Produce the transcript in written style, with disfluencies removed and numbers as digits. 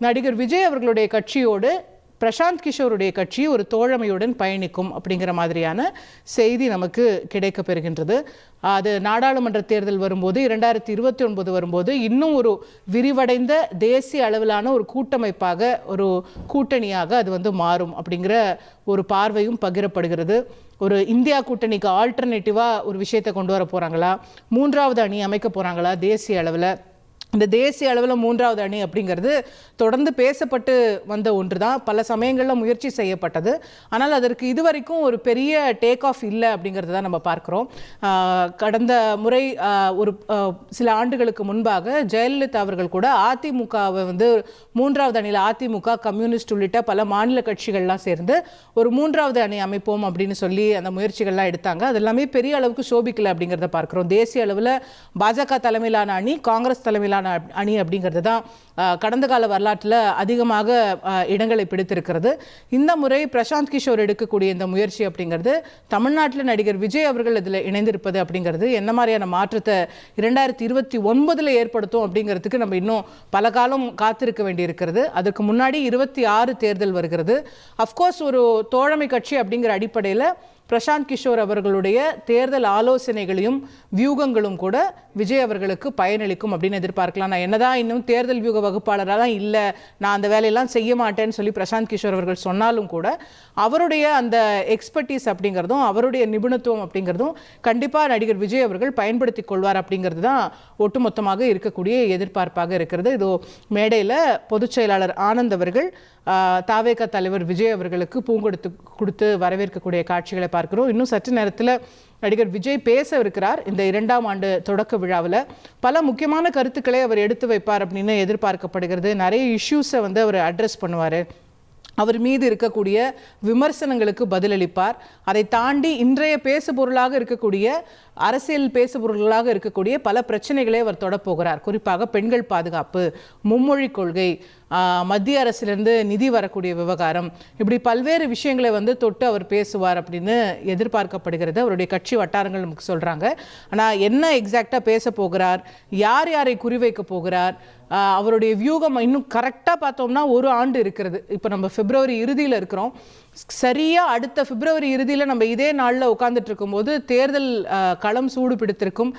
நடிகர் விஜய் அவர்களுடைய கட்சியோடு பிரசாந்த் கிஷோருடைய கட்சி ஒரு தோழமையுடன் பயணிக்கும் அப்படிங்கிற மாதிரியான செய்தி நமக்கு கிடைக்கப் பெறுகின்றது. அது நாடாளுமன்ற தேர்தல் வரும்போது 2029 வரும்போது இன்னும் ஒரு விரிவடைந்த தேசிய அளவிலான ஒரு கூட்டமைப்பாக ஒரு கூட்டணியாக அது மாறும் அப்படிங்கிற ஒரு பார்வையும் பகிரப்படுகிறது. ஒரு இந்தியா கூட்டணிக்கு ஆல்டர்னேட்டிவாக ஒரு விஷயத்தை கொண்டு வர போகிறாங்களா, மூன்றாவது அணி அமைக்க போகிறாங்களா தேசிய அளவில்? இந்த தேசிய அளவில் மூன்றாவது அணி அப்படிங்கிறது தொடர்ந்து பேசப்பட்டு வந்த ஒன்று தான், பல சமயங்களில் முயற்சி செய்யப்பட்டது. ஆனால் அதற்கு இதுவரைக்கும் ஒரு பெரிய டேக் ஆஃப் இல்லை அப்படிங்கிறது தான் நம்ம பார்க்குறோம். கடந்த முறை ஒரு சில ஆண்டுகளுக்கு முன்பாக ஜெயலலிதா அவர்கள் கூட அதிமுகவை மூன்றாவது அணியில் அதிமுக, கம்யூனிஸ்ட் உள்ளிட்ட பல மாநில கட்சிகள்லாம் சேர்ந்து ஒரு மூன்றாவது அணி அமைப்போம் அப்படின்னு சொல்லி அந்த முயற்சிகள்லாம் எடுத்தாங்க. அது எல்லாமே பெரிய அளவுக்கு சோபிக்கலை அப்படிங்கிறத பார்க்குறோம். தேசிய அளவில் பாஜக தலைமையிலான அணி, காங்கிரஸ் தலைமையிலான அணி அப்படிங்கிறது தான் கடந்த கால வரலாற்றில் அதிகமாக இடங்களை பிடித்திருக்கிறது. இந்த முறை பிரசாந்த் கிஷோர் எடுக்கக்கூடிய இந்த முயற்சி அப்படிங்கிறது, தமிழ்நாட்டில் நடிகர் விஜய் அவர்கள் இதில் இணைந்திருப்பது அப்படிங்கிறது என்ன மாதிரியான மாற்றத்தை 2029 ஏற்படுத்தும் அப்படிங்கிறதுக்கு நம்ம இன்னும் பல காலம் காத்திருக்க வேண்டியிருக்கிறது. அதுக்கு முன்னாடி 26 தேர்தல் வருகிறது. அஃப்கோர்ஸ் ஒரு தோழமை கட்சி அப்படிங்கிற அடிப்படையில் பிரசாந்த் கிஷோர் அவர்களுடைய தேர்தல் ஆலோசனைகளையும் வியூகங்களும் கூட விஜய் அவர்களுக்கு பயனளிக்கும் அப்படின்னு எதிர்பார்க்கலாம். நான் என்னதான் இன்னும் தேர்தல் வியூக வகுப்பாளராக தான் இல்லை, நான் அந்த வேலையெல்லாம் செய்ய மாட்டேன்னு சொல்லி பிரசாந்த் கிஷோர் அவர்கள் சொன்னாலும் கூட அவருடைய அந்த எக்ஸ்பர்டீஸ் அப்படிங்கிறதும் அவருடைய நிபுணத்துவம் அப்படிங்கிறதும் கண்டிப்பாக நடிகர் விஜய் அவர்கள் பயன்படுத்தி கொள்வார் அப்படிங்கிறது தான் ஒட்டுமொத்தமாக இருக்கக்கூடிய எதிர்பார்ப்பாக இருக்கிறது. இதோ மேடையில் பொதுச் செயலாளர் ஆனந்த் அவர்கள் தாவேக தலைவர் விஜய் அவர்களுக்கு பூங்கொடுத்து கொடுத்து வரவேற்கக்கூடிய காட்சிகளை பார்க்கிறோம். இன்னும் சற்று நேரத்தில் நடிகர் விஜய் பேசவிருக்கிறார். இந்த 2ஆம் ஆண்டு தொடக்க விழாவில் பல முக்கியமான கருத்துக்களை அவர் எடுத்து வைப்பார் அப்படின்னு எதிர்பார்க்கப்படுகிறது. நிறைய இஷ்யூஸை அவர் அட்ரஸ் பண்ணுவார். அவர் மீது இருக்கக்கூடிய விமர்சனங்களுக்கு பதிலளிப்பார். அதை தாண்டி இன்றைய பேசுபொருளாக இருக்கக்கூடிய, அரசியல் பேசுபொருளாக இருக்கக்கூடிய பல பிரச்சனைகளை அவர் தொடப்போகிறார். குறிப்பாக பெண்கள் பாதுகாப்பு, மும்மொழி கொள்கை, மத்திய அரசிலிருந்து நிதி வரக்கூடிய விவகாரம், இப்படி பல்வேறு விஷயங்களை தொட்டு அவர் பேசுவார் அப்படின்னு எதிர்பார்க்கப்படுகிறது. அவருடைய கட்சி வட்டாரங்கள் நமக்கு சொல்கிறாங்க. ஆனால் என்ன எக்ஸாக்டாக பேச போகிறார், யார் யாரை குறிவைக்க போகிறார், அவருடைய வியூகம் இன்னும் கரெக்டாக பார்த்தோம்னா ஒரு ஆண்டு இருக்கிறது. இப்போ நம்ம பிப்ரவரி இறுதியில் இருக்கிறோம். சரியாக அடுத்த பிப்ரவரி இறுதியில் நம்ம இதே நாளில் உட்கார்ந்துட்டு இருக்கும்போது தேர்தல் களம் சூடு பிடித்திருக்கும்.